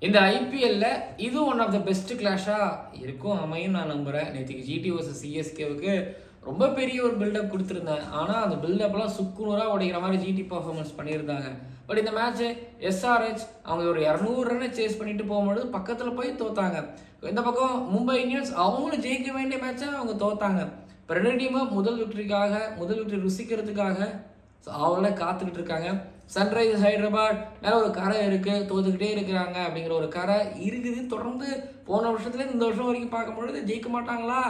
இந்த ஐபிஎல்ல இது ஒன் ஆஃப் த பெஸ்ட் கிளாஷா இருக்கும் அமையும் நான் நம்புறேன். நேற்றுக்கு ஜிடி வர்சஸ் சிஎஸ்கேவுக்கு ரொம்ப பெரிய ஒரு பில்டப் கொடுத்துருந்தேன். ஆனால் அந்த பில்டப்லாம் சுக்குநூறாக உடைக்கிற மாதிரி ஜிடி பர்ஃபார்மன்ஸ் பண்ணியிருந்தாங்க. பட் இந்த மேட்ச்சு எஸ்ஆர்ஹெச் அவங்க ஒரு 200 ரன்னை சேஸ் பண்ணிட்டு போகும்போது பக்கத்தில் போய் தோத்தாங்க. இந்த பக்கம் மும்பை இந்தியன்ஸ் அவங்களும் ஜெயிக்க வேண்டிய மேட்சை அவங்க தோத்தாங்க. இப்போ ரெண்டு டீமும் முதல் விக்டரி ருசிக்கிறதுக்காக அவங்கள காத்துக்கிட்டு இருக்காங்க. சன்ரைசர்ஸ் ஹைதராபாத் மேலே ஒரு கரை இருக்குது, தோத்துக்கிட்டே இருக்கிறாங்க அப்படிங்கிற ஒரு கரை இருக்குது. தொடர்ந்து போன வருஷத்துலேருந்து இந்த வருஷம் வரைக்கும் பார்க்கும்பொழுது ஜெயிக்க மாட்டாங்களா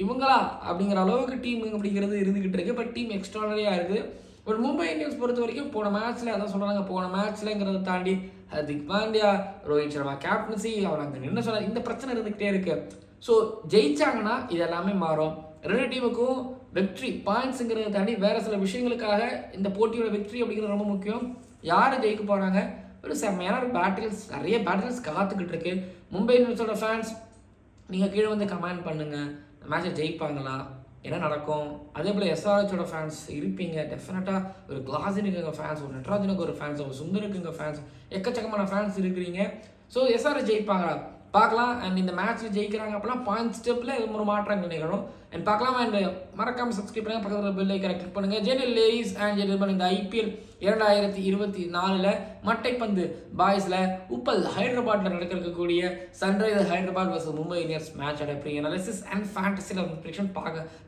இவங்களா அப்படிங்கிற அளவுக்கு டீம் அப்படிங்கிறது இருந்துகிட்டு இருக்கு. பட் டீம் எக்ஸ்ட்ரானரியாக இருக்குது. பட் மும்பை இந்தியன்ஸ் பொறுத்த வரைக்கும் போன மேட்ச்சில் அதான் சொல்கிறாங்க, போன மேட்ச்லங்கிறத தாண்டி ஹர்திக் பாண்டியா, ரோஹித் சர்மா கேப்டன்சி அவர் அங்கே நின்று சொன்னார், இந்த பிரச்சனை இருந்துக்கிட்டே இருக்கு. ஸோ ஜெயிச்சாங்கன்னா இது எல்லாமே மாறும். ரெண்டு டீமுக்கும் வெற்றி பாயிண்ட்ஸுங்கிறத தாண்டி வேறு சில விஷயங்களுக்காக இந்த போட்டியோட வெற்றி அப்படிங்கிறது ரொம்ப முக்கியம். யார் ஜெயிக்க போகிறாங்க, ஒரு செம்மையான ஒரு நிறைய பேட்டில்ஸ் காத்துக்கிட்டு இருக்கு. மும்பை இந்தியன்ஸோட ஃபேன்ஸ் நீங்கள் கீழே வந்து கமெண்ட் பண்ணுங்கள், மேட்சை ஜெயிப்பாங்களா, என்ன நடக்கும். அதே போல் எஸ்ஆர்ஹெச்சோட ஃபேன்ஸ் இருப்பீங்க டெஃபினட்டாக. ஒரு கிளாஸினுக்கு எங்கள் ஃபேன்ஸ், ஒரு நட்ராஜனுக்கு ஒரு ஃபேன்ஸ், ஒரு சுந்தருக்கு எங்கள் ஃபேன்ஸ், எக்கச்சக்கமான ஃபேன்ஸ் இருக்கிறீங்க. ஸோ எஸ்ஆர்ஹெச் ஜெயிப்பாங்களா பார்க்கலாம். அண்ட் இந்த மேட்ச்சில் ஜெயிக்கிறாங்க அப்படின்னா பாயிண்ட் ஸ்டெப்பில் ஒரு மாற்றங்கள் நிகழும். அண்ட் பார்க்கலாம். அண்ட் மறக்காமல் சப்ஸ்கிரைப் பண்ணுங்கள், பக்கத்தில் பெல் ஐக்கனை கிளிக் பண்ணுங்கள். ஜெனரல் லேடிஸ் அண்ட் ஜென்டில்மேன், இந்த ஐபிஎல் 2024 மட்டைப்பந்து பாய்ஸில் உப்பல் ஹைதராபாத்தில் நடக்கக்கூடிய Sunrisers Hyderabad versus Mumbai Indians மேட்சோட ப்ரீ அனாலிசிஸ் அண்ட் ஃபேண்டசியில் ப்ரிடிக்ஷன்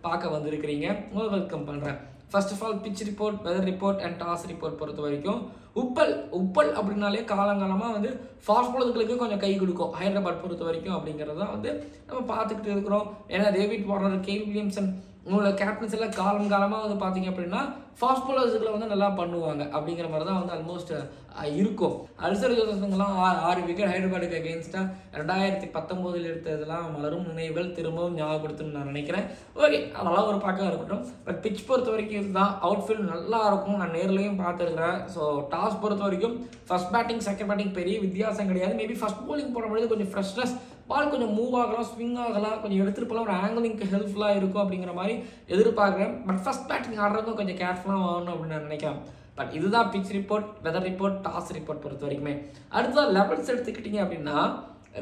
பார்க்க வந்திருக்கிறீங்க. உங்களுக்கு வெல்கம் பண்ணுறேன். First of all pitch report, weather report and toss report பொறுத்த வரைக்கும் உப்பல் அப்படின்னாலே காலங்காலமாக வந்து ஃபாஸ்ட் பாலர்களுக்கு கொஞ்சம் கை கொடுக்கும் ஹைதராபாத் பொறுத்த வரைக்கும் அப்படிங்கிறத வந்து நம்ம பார்த்துக்கிட்டு இருக்கிறோம். ஏன்னா டேவிட் வார்னர், கெய்ல் வில்லியம்சன் உங்களோட கேப்டன்ஸ் எல்லாம் காலங்காலமாக வந்து பார்த்தீங்க அப்படின்னா ஃபாஸ்ட் பாலர்ஸுக்குள்ள வந்து நல்லா பண்ணுவாங்க அப்படிங்கிற மாதிரி தான் வந்து ஆல்மோஸ்ட் இருக்கும். அல்சர் ஜோசப்லாம் 6 விக்கெட் ஹைதராபாத்துக்கு அகேன்ஸ்டாக 2019 எடுத்ததெல்லாம் மலரும் நினைவுகள் திரும்பவும் ஞாபகப்படுத்தணும்னு நான் நினைக்கிறேன். ஓகே, அதெல்லாம் ஒரு பக்கம் இருக்கட்டும். பட் பிச் பொறுத்த வரைக்கும் இதுதான், அவுட்ஃபீல்ட் நல்லா இருக்கும். நான் நேர்லையும் பார்த்துருக்கிறேன். ஸோ டாஸ் பொறுத்த வரைக்கும் ஃபர்ஸ்ட் பேட்டிங் செகண்ட் பேட்டிங் பெரிய வித்தியாசம் கிடையாது. மேபி ஃபர்ஸ்ட் போலிங் போடும்பொழுது கொஞ்சம் ஃப்ரெஷ்னஸ், பால் கொஞ்சம் மூவ் ஆகலாம், ஸ்விங் ஆகலாம், கொஞ்சம் எடுத்துகிட்டு போகலாம், ஒரு ஆங்கிளிங்க்கு ஹெல்ப்ஃபுல்லாக இருக்கும் அப்படிங்கிற மாதிரி எதிர்பார்க்குறேன். பட் ஃபர்ஸ்ட் பேட்டிங் ஆடுறதுக்கும் கொஞ்சம் கேர்ஃபுல்லாக ஆகணும் அப்படின்னு நான் நினைக்கிறேன். பட் இதுதான் pitch report, weather report, toss report பொறுத்த வரைக்குமே. அடுத்ததான் லெவல்ஸ் எடுத்துக்கிட்டிங்க அப்படின்னா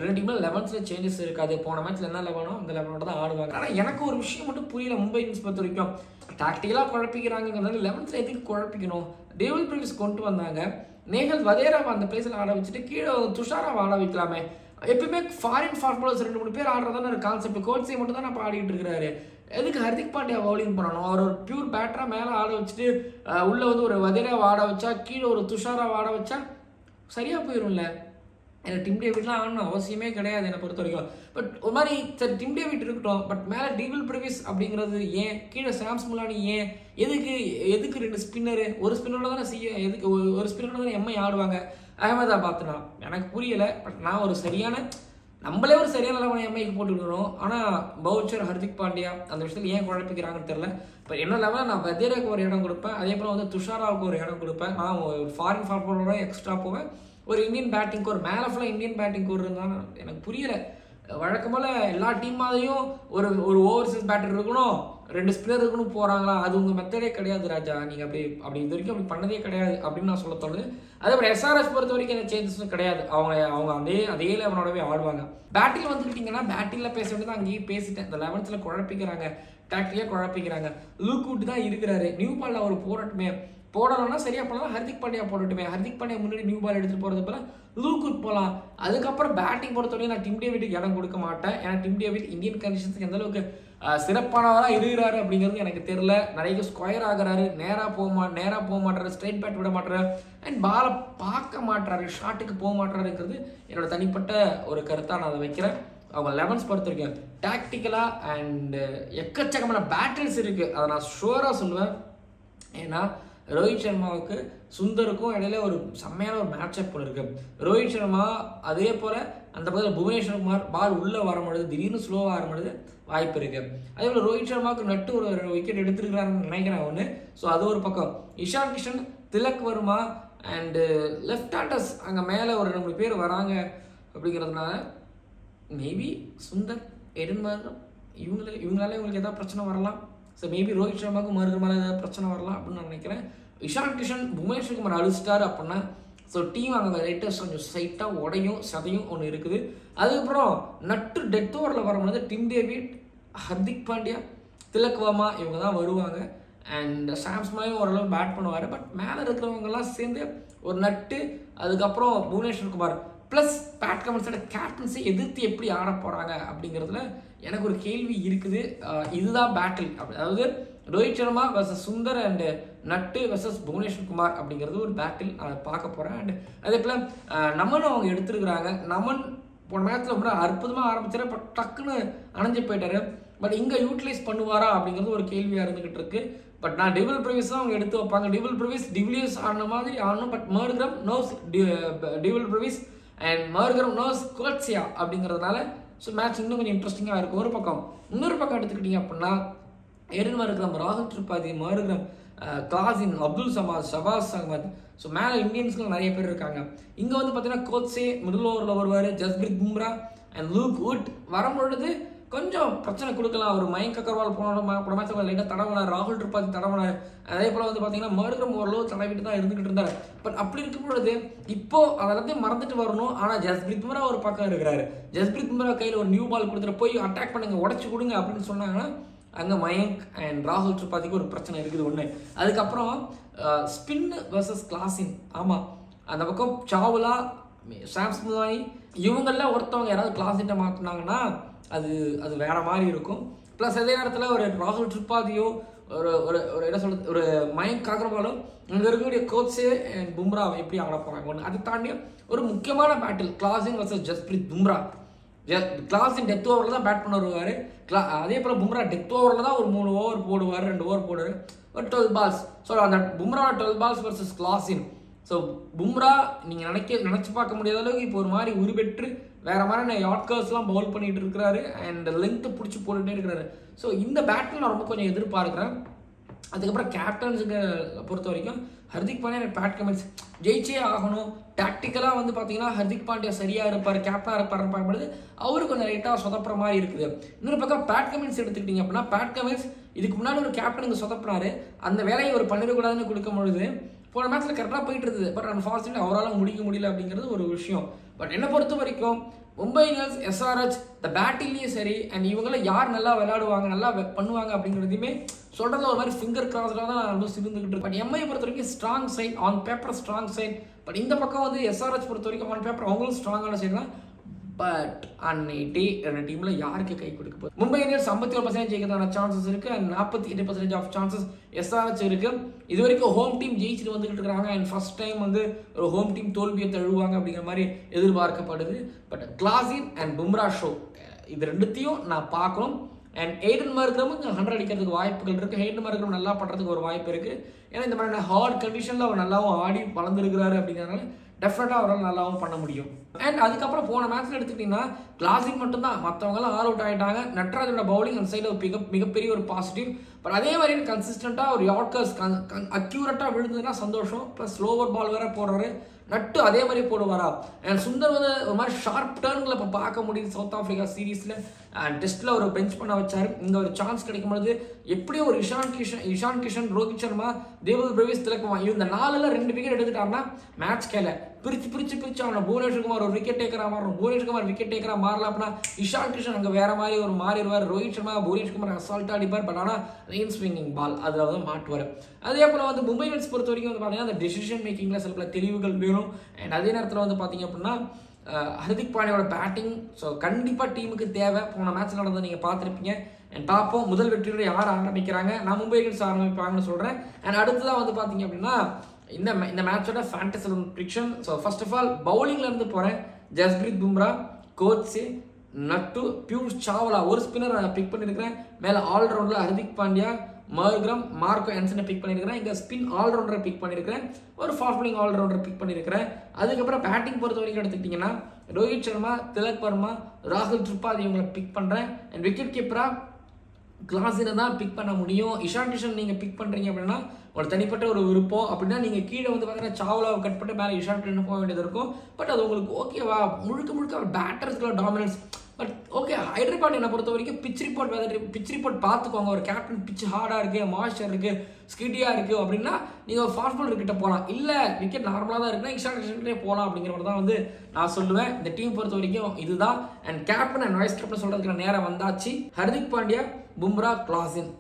ரெண்டு டீமில் லெவன்ஸில் சேஞ்சஸ் இருக்காது. போன மேட்ச்சில் என்ன லெவனோ அந்த லெவனோட தான் ஆடுவாங்க. ஆனால் எனக்கு ஒரு விஷயம் மட்டும் புரியல, மும்பை இந்தியன்ஸ் பொறுத்த வரைக்கும் டாக்டிக்கலாக குழப்பிக்கிறாங்கிறதுனால லெவன்ஸில் எதுக்கு குழப்பிக்கணும். டேவில் பிரிவிஸ் கொண்டு வந்தாங்க, நேகல் வதேராவை அந்த பிளேஸில் ஆட வச்சுட்டு கீழே துஷாராவை ஆட வைக்கலாமே. எப்பயுமே ஃபாரின் ஃபாஸ்ட் பாலர்ஸ் 2-3 பேர் ஆடுறதான ஒரு கான்செப்ட். கோட்ஸை மட்டும் தான் நான் ஆடிட்டு இருக்கிறாரு. எதுக்கு ஹர்திக் பாண்டியா பவுலிங் பண்ணணும்? அவர் ஒரு பியூர் பேட்டராக மேலே ஆட வச்சுட்டு உள்ளே வந்து ஒரு வதேராவை ஆட வச்சா, கீழே ஒரு துஷாராவை ஆட வச்சா சரியாக போயிடும்ல. எனக்கு டிம் டேவிட்லாம் ஆடணும் அவசியமே கிடையாது என்னை பொறுத்த வரைக்கும். பட் ஒரு மாதிரி சரி டிம் டேவிட் இருக்கட்டும், பட் மேலே டேவில் பிரிவிஸ் அப்படிங்கிறது ஏன், கீழே சாம்ஸ் முலானி ஏன், எதுக்கு 2 ஸ்பின்னரு, ஒரு ஸ்பின்னரோட தானே எதுக்கு ஒரு ஸ்பின்னரோட தானே எம்ஐ ஆடுவாங்க அகமதாபாத்னா எனக்கு புரியலை. பட் நான் ஒரு சரியான லெவல் எம்ஐக்கு போட்டுக்கணும். ஆனால் பவுச்சர், ஹர்திக் பாண்டியா அந்த விஷயத்தில் ஏன் குழப்பிக்கிறாங்கன்னு தெரியல. இப்போ என்ன லெவலில் நான் வதேராவுக்கு ஒரு இடம் கொடுப்பேன், அதே போல் வந்து துஷாராவுக்கு ஒரு இடம் கொடுப்பேன். நான் ஒரு ஃபாரின் ஃபார்வர்டோட எக்ஸ்ட்ரா போவேன். ஒரு இந்தியன் பேட்டிங் கோர் மேலே ஃபுல்லாக இந்தியன் பேட்டிங் கோர் இருந்தாலும் எனக்கு புரியலை. வழக்கம் போல் எல்லா டீமாலையும் ஒரு ஓவர்சீஸ் பேட்டர் இருக்கணும், 2 ஸ்பின்னர் இருக்கணும் போகிறாங்களா? அது உங்கள் மெத்தடே கிடையாது ராஜா. நீங்கள் அப்படி இது வரைக்கும் அப்படி பண்ணதே கிடையாது அப்படின்னு நான் சொல்ல தோணுது. அதே போல் எஸ்ஆர்எஸ் பொறுத்த வரைக்கும் எந்த சேஞ்சஸும் கிடையாது. அவங்க அதே லெவனோடவே ஆடுவாங்க. பேட்டில் வந்துக்கிட்டிங்கன்னா பேட்டிங்கில் பேச வேண்டியது அங்கேயும் பேசிட்டேன். இந்த 11th குழப்பிக்கிறாங்க, டாக்டிக்காக குழப்பிக்கிறாங்க. லூக்கூட் தான் இருக்கிறாரு, நியூ பாலில் அவர் போராட்டமே போடலாம்னா சரியா பண்ணலாம். ஹர்திக் பாண்டியா போடட்டுமே, ஹர்திக் பாண்டியா முன்னாடி நியூ பால் எடுத்துகிட்டு போகிறது போல லூக்குட் போகலாம். அதுக்கப்புறம் பேட்டிங் பொறுத்தவரைக்கும் நான் டிம் டேவிட்டுக்கு இடம் கொடுக்க மாட்டேன். ஏன்னா டிம் டேவிட் இந்தியன் கண்டிஷன்ஸுக்கு எந்த அளவுக்கு சிறப்பானவராக இருக்கிறாரு அப்படிங்கிறது எனக்கு தெரியல. நிறைய ஸ்கொயர் ஆகிறாரு, நேராக போக மாட்டாரு, ஸ்ட்ரைட் பேட் விட மாட்டாரு, அண்ட் பாலை பார்க்க மாட்டாரு, ஷாட்டுக்கு போக மாட்டாருங்கிறது என்னோட தனிப்பட்ட ஒரு கருத்தாக நான் அதை வைக்கிறேன். அவங்க 11th பொறுத்த வரைக்கும் டாக்டிக்கலாக அண்ட் எக்கச்சக்கமான பேட்டில்ஸ் இருக்குது, அதை நான் ஷுவராக சொல்லுவேன். ஏன்னா ரோஹித் சர்மாவுக்கு சுந்தருக்கும் இடையில ஒரு செம்மையான ஒரு மேட்சப் ஒன்று இருக்குது. ரோஹித் சர்மா அதே போல் அந்த பக்கத்தில் புவனேஸ்வர் குமார் பால் உள்ளே வரும்பொழுது திடீர்னு ஸ்லோவாக வரும்பொழுது வாய்ப்பு இருக்குது. அதே போல் ரோஹித் சர்மாவுக்கு நட்டு ஒரு விக்கெட் எடுத்துருக்கிறாருன்னு நினைக்கிறேன் ஒன்று. ஸோ அது ஒரு பக்கம். Ishan Kishan, Tilak Varma and left handers அங்கே மேலே ஒரு 2 பேர் வராங்க அப்படிங்கிறதுனால மேபி சுந்தர், எடன் மார்க்கம் இவங்களால இவங்களுக்கு எதாவது பிரச்சனை வரலாம். ஸோ மேபி ரோஹித் சர்மாவுக்கு மேலே ஏதாவது பிரச்சனை வரலாம் அப்படின்னு நான் நினைக்கிறேன். இஷான் கிஷன் புவனேஸ்வர் குமார் அழிச்சிட்டாரு அப்படின்னா ஸோ டீம் அங்கே ரைட்டர்ஸ் கொஞ்சம் சைட்டாக உடையும் சதையும் ஒன்று இருக்குது. அதுக்கப்புறம் நட்டு டெத் ஓவரில் வரும்போது டிம் டேவிட், ஹர்திக் பாண்டியா, திலக் வர்மா இவங்க தான் வருவாங்க. அண்ட் சாம்ஸ்மாயும் ஓரளவு பேட் பண்ணுவார். பட் மேலே இருக்கிறவங்கெல்லாம் சேர்ந்து ஒரு நட்டு, அதுக்கப்புறம் புவனேஸ்வர் குமார் ப்ளஸ் பேட் கமின்ஸோட கேப்டன்ஸை எதிர்த்து எப்படி ஆட போகிறாங்க அப்படிங்கிறதுல எனக்கு ஒரு கேள்வி இருக்குது. இதுதான் பேட்டில். அதாவது ரோஹித் சர்மா வர்சஸ் சுந்தர் அண்டு நட்டு வர்சஸ் புவனேஸ்வர் குமார் அப்படிங்கிறது ஒரு பேட்டில் அதை பார்க்க போகிறேன். அண்ட் அதே போல் நமன் அவங்க எடுத்துருக்குறாங்க. நமன் போன மேட்ச்சில் ரொம்ப அற்புதமாக ஆரம்பிச்சாரு, பட் டக்குன்னு அணைஞ்சு போயிட்டாரு. பட் இங்கே யூட்டிலைஸ் பண்ணுவாரா அப்படிங்கிறது ஒரு கேள்வியாக இருந்துகிட்டு இருக்கு. பட் நான் டிவில் பிரவிஸ் தான் அவங்க எடுத்து வைப்பாங்க. டிவில் பிரவிஸ் டிவிலியர்ஸ் ஆடின மாதிரி ஆடணும். But Markram knows Dewald Brevis and Markram knows கோட்சியா அப்படிங்கிறதுனால ஸோ மேட்ச் இன்னும் கொஞ்சம் இன்ட்ரெஸ்டிங்காக இருக்கும் ஒரு பக்கம். இன்னொரு பக்கம் எடுத்துக்கிட்டிங்க அப்படின்னா ஏடன் மர்க்ரம், ராகுல் திரிபாதி, மர்க்ரம், காசின், அப்துல் சமாத், ஷபாஸ் அகமத், ஸோ மேலே இந்தியன்ஸ்க்கு நிறைய பேர் இருக்காங்க. இங்கே வந்து பார்த்தீங்கன்னா கோட்ஸே மிடில் ஓவரில் வருவார், Jasprit Bumrah and look would வரும்பொழுது கொஞ்சம் பிரச்சனை கொடுக்கலாம். ஒரு மயங்க் அகர்வால் போன மேட்ச் லைட்டாக தடவினார், ராகுல் திரிபாதி தடவினார். அதே போல் வந்து பார்த்தீங்கன்னா மர்க்ரம் ஓரளவு தடவிட்டு தான் இருந்துகிட்டு இருந்தார். பட் அப்படி இருக்கும் பொழுது இப்போ அதெல்லாத்தையும் மறந்துட்டு வரணும். ஆனால் ஜஸ்பிரீத் பும்ரா ஒரு பக்கம் இருக்கிறாரு. ஜஸ்பிரீத் பும்ரா கையில் ஒரு நியூ பால் கொடுத்துட்டு போய் அட்டாக் பண்ணுங்க, உடச்சி கொடுங்க அப்படின்னு சொன்னாங்கன்னா அங்கே மயங்க் அண்ட் ராகுல் திரிபாதிக்கு ஒரு பிரச்சனை இருக்குது ஒன்று. அதுக்கப்புறம் ஸ்பின் வர்சஸ் கிளாசின். ஆமாம், அந்த பக்கம் சாவ்லா, சாம்ஸ்மாய் இவங்களில் ஒருத்தவங்க யாராவது கிளாசின்ட்டை மாற்றினாங்கன்னா அது அது வேற மாதிரி இருக்கும். ப்ளஸ் அதே நேரத்தில் ஒரு ராகுல் திரிபாதியோ ஒரு ஒரு ஒரு என்ன சொல்கிறது ஒரு மயங்க் அகர்வாலோ இங்கே இருக்கக்கூடிய கோட்ஸே அண்ட் பும்ராவை எப்படி ஆட போகிறாங்க ஒன்று. அதை தாண்டி ஒரு முக்கியமான battle Klaasen versus Jasprit Bumrah. Klaasen death ஓவரில் தான் பேட் பண்ண வருவார். அதே போல் பும்ரா டெத் ஓவரில் தான் ஒரு 3 ஓவர் போடுவார், 2 ஓவர் போடுவார், ஒரு 12 பால்ஸ். ஸோ அந்த Bumrah 12 balls versus Klaasen. So Bumrah நீங்கள் நினச்சி பார்க்க முடியாத அளவுக்கு இப்போ ஒரு மாதிரி உருபெற்று வேறு மாதிரி யார்க்கர்ஸ்லாம் பவுல் பண்ணிகிட்டு இருக்கிறாரு அண்ட் லென்த்து பிடிச்சி போட்டுகிட்டே இருக்கிறாரு. ஸோ இந்த பேட்டில் நான் ரொம்ப கொஞ்சம் எதிர்பார்க்குறேன். அதுக்கப்புறம் கேப்டன்ஸுக்கு பொறுத்த வரைக்கும் ஹர்திக் பாண்டியா, பேட் கமின்ஸ் ஜெயிச்சே ஆகணும். டாக்டிக்கலாக வந்து பார்த்தீங்கன்னா ஹர்திக் பாண்டியா சரியாக இருப்பார், கேப்டனாக இருப்பார்னு பார்க்கும்போது அவரு கொஞ்சம் லைட்டாக சொதப்புற மாதிரி இருக்குது. இன்னொரு பக்கம் பேட் கமின்ஸ் எடுத்துக்கிட்டிங்க அப்படின்னா பேட் கமின்ஸ் இதுக்கு முன்னாடி ஒரு கேப்டனுக்கு சொதப்பினாரு. அந்த வேலையை ஒரு பண்ணிடக்கூடாதுன்னு கொடுக்கும் பொழுது போன மேட்ச்சில் கரெக்டாக போயிட்டு இருந்தது. பட் அன்ஃபார்ச்சுனேட்லி அவரால் முடிக்க முடியல அப்படிங்கிறது ஒரு விஷயம். பட் என்னை பொறுத்த வரைக்கும் மும்பை இந்தியன்ஸ், SRH இந்த பேட்டிங்லேயும் சரி அண்ட் இவங்களாம் யார் நல்லா விளையாடுவாங்க, நல்லா பண்ணுவாங்க அப்படிங்கிறதையுமே சொல்கிறதுல ஒரு மாதிரி ஃபிங்கர் கிராஸ்டாக தான் நான் வந்து சிரிந்துக்கிட்டு இருக்கேன். பட் எம்ஐ பொறுத்த வரைக்கும் strong side, on paper strong side. But இந்த பக்கம் வந்து SRH பொறுத்த வரைக்கும் ஆன் பேப்பர் அவங்களும் ஸ்ட்ராங்கான சைடு தான். பட் அன்னைக்கு ரெண்டு டீமில் யாருக்கு கை கொடுக்க போகுது? மும்பை இந்தியன்ஸ் 51% ஜெயிக்கிறதான சான்சஸ் இருக்குது அண்ட் 48% ஆஃப் சான்சஸ் SRH இருக்குது. இது வரைக்கும் ஹோம் டீம் ஜெயிச்சுட்டு வந்துகிட்டு இருக்காங்க அண்ட் ஃபர்ஸ்ட் டைம் வந்து ஒரு ஹோம் டீம் தோல்வியை தழுவாங்க அப்படிங்கிற மாதிரி எதிர்பார்க்கப்படுது. But Klaasen and Bumrah show இது ரெண்டுத்தையும் நான் பார்க்கணும். அண்ட் ஏடன் மர்க்ரமும் 100 அடிக்கிறதுக்கு வாய்ப்புகள் இருக்குது. ஏடன் மர்க்ரம் நல்லா பண்ணுறதுக்கு ஒரு வாய்ப்பு இருக்குது. ஏன்னா இந்த மாதிரி ஹார்ட் கண்டிஷனில் அவர் நல்லாவும் ஆடி வளர்ந்துருக்கிறாரு அப்படிங்கிறதுனால டெஃபினட்டாக அவரால் நல்லாவும் பண்ண முடியும். அண்ட் அதுக்கப்புறம் போன மேட்ச்சில் எடுத்துக்கிட்டிங்கன்னா கிளாசின் மட்டும்தான், மற்றவங்களாம் ஆல் அவுட் ஆகிட்டாங்க. நட்ராஜோட பவுலிங் அந்த சைடில் ஒரு மிகப்பெரிய ஒரு பாசிட்டிவ். பட் அதே மாதிரி கன்சிஸ்டண்ட்டாக ஒரு யார்க்கர்ஸ் அக்யூரேட்டாக விழுந்ததுன்னா சந்தோஷம். ப்ளஸ் ஸ்லோவர் பால் வேறு போடுறாரு. நட்டு அதே மாதிரி போடுவாரா. அண்ட் சுந்தர் வந்து ஒரு மாதிரி ஷார்ப் டர்ன்களை இப்போ பார்க்க முடியுது. சவுத் ஆஃப்ரிக்கா சீரீஸில் டெஸ்ட்டில் ஒரு பெஞ்ச் பண்ண வச்சார். இங்கே ஒரு சான்ஸ் கிடைக்கும்போது எப்படியும் ஒரு இஷான் கிஷன், ரோஹித் சர்மா, தேவல் பிரவிஸ், திலக் வர்மா இந்த 4ல் 2 விக்கெட் எடுத்துட்டாருன்னா மேட்ச் கேல பிரிச்சு அவனை புவனேஸ்வர் குமார் ஒரு விக்கெட் டேக்கராக மாறணும். புவனேஸ்வர் குமார் விக்கெட் டேக்கராக மாறலாம் அப்படின்னா இஷான் கிஷன் அங்கே வேற மாதிரி ஒரு மாறிடுவார். ரோஹித் சர்மா, புவனேஸ்வர் குமார் அசால்ட்டாக அடிப்பார். பட் ஆனால் ரெயின் ஸ்விங்கிங் பால் அதில் வந்து மாட்டுவார். அதே போல் வந்து மும்பை இந்தியன்ஸ் பொறுத்த வரைக்கும் வந்து பார்த்தீங்கன்னா அந்த டெசிஷன் மேக்கிங்கில் சில பல தெளிவுகள் வேணும். அண்ட் அதே நேரத்தில் வந்து பார்த்தீங்க அப்படின்னா ஹர்திக் பாண்டியோட பேட்டிங் ஸோ கண்டிப்பாக டீமுக்கு தேவை. போன மேட்ச் நடந்ததை நீங்கள் பார்த்துருப்பீங்க. அண்ட் பார்ப்போம் முதல் வெற்றியோட யார் ஆரம்பிக்கிறாங்க. நான் மும்பை இந்தியன்ஸ் ஆரம்பிப்பாங்கன்னு சொல்கிறேன். அண்ட் அடுத்ததாக வந்து பார்த்தீங்க அப்படின்னா இந்த மேட்சோட fantasy prediction. So first of all பவுலிங்லேருந்து போகிறேன். ஜஸ்பிரீத் பும்ரா, கோட்ஸே, நட்டு, பியூஷ் சாவ்லா ஒரு ஸ்பின்னர் நான் பிக் பண்ணியிருக்கிறேன். மேலே ஆல்ரவுண்டில் ஹர்திக் பாண்டியா, மர்க்ரம், மார்க்கோ ஆன்சனை பிக் பண்ணியிருக்கிறேன். இங்கே ஸ்பின் ஆல்ரவுண்டரை பிக் பண்ணியிருக்கிறேன். ஒரு ஃபாஸ்ட் பவுலிங் ஆல்ரவுண்டரை பிக் பண்ணியிருக்கிறேன். அதுக்கப்புறம் பேட்டிங் பொறுத்த வரைக்கும் எடுத்துக்கிட்டிங்கன்னா ரோஹித் சர்மா, திலக் வர்மா, ராகுல் திரிபாதி இவங்களை பிக் பண்ணுறேன். அண்ட் விக்கெட் கீப்பராக கிளாஸினை தான் பிக் பண்ண முடியும். இஷான் கிஷன் நீங்கள் பிக் பண்ணுறீங்க அப்படின்னா ஒரு தனிப்பட்ட ஒரு விருப்பம். அப்படின்னா நீங்கள் கீழே வந்து பார்த்தீங்கன்னா சாவ்லாவை கட் பண்ணிட்டு மேலே இஷான் கிஷன் போக வேண்டியது இருக்கும். பட் அது உங்களுக்கு ஓகேவா? முழுக்க அவர் பேட்டர்ஸ்க்குள்ள டாமினன்ஸ் பட் ஓகே, ஹைதராபாத் என்னை பொறுத்த வரைக்கும் பிச் ரிப்போர்ட் பார்த்துக்கோங்க. ஒரு கேப்டன் பிச் ஹார்டாக இருக்குது, மாய்ஸ்சர் இருக்குது, ஸ்கிட்டியாக இருக்குது அப்படின்னா நீங்கள் ஒரு ஃபாஸ்ட் பாலர் கிட்ட போகலாம். இல்லை விக்கெட் நார்மலாக தான் இருக்குன்னா எக்ஸ்ட்ரா போகலாம் அப்படிங்கிற மாதிரி தான் வந்து நான் சொல்லுவேன். இந்த டீம் பொறுத்த வரைக்கும் இதுதான். And captain and vice captain சொல்கிறதுக்கு நேரம் வந்தாச்சு. ஹர்திக் பாண்டியா, பும்ரா, கிளாசன்.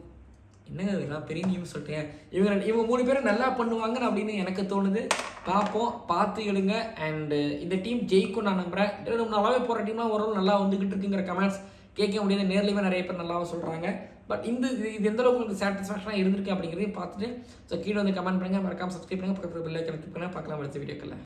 என்னங்க இதெல்லாம் பெரிய நியூஸ் சொல்லிட்டேன். இவங்க 3 பேரும் நல்லா பண்ணுவாங்கன்னு அப்படின்னு எனக்கு தோணுது. பார்ப்போம், பார்த்து எழுங்க. அண்டு இந்த டீம் ஜெயிக்கும் நான் நம்புகிறேன். நல்லாவே போகிற டீம்லாம் ஓரளவு நல்லா வந்துகிட்டு இருக்குங்கிற கமெண்ட்ஸ் கேட்க முடியாது. நேர்லேயுமே நிறைய பேர் நல்லாவும் சொல்கிறாங்க. பட் இது எந்த அளவுக்கு உங்களுக்கு சாட்டிஸ்ஃபேக்ஷனாக இருந்திருக்கு அப்படிங்கிறதையும் பார்த்துட்டு ஸோ கீழே வந்து கமெண்ட் பண்ணுங்கள். மறக்காம சப்ஸ்கிரைப் பண்ணுங்கள், பக்கத்தில் பெல் ஐகானை கிளிக் பண்ணுங்கள். பார்க்கலாம் அடுத்த வீடியோக்களில்.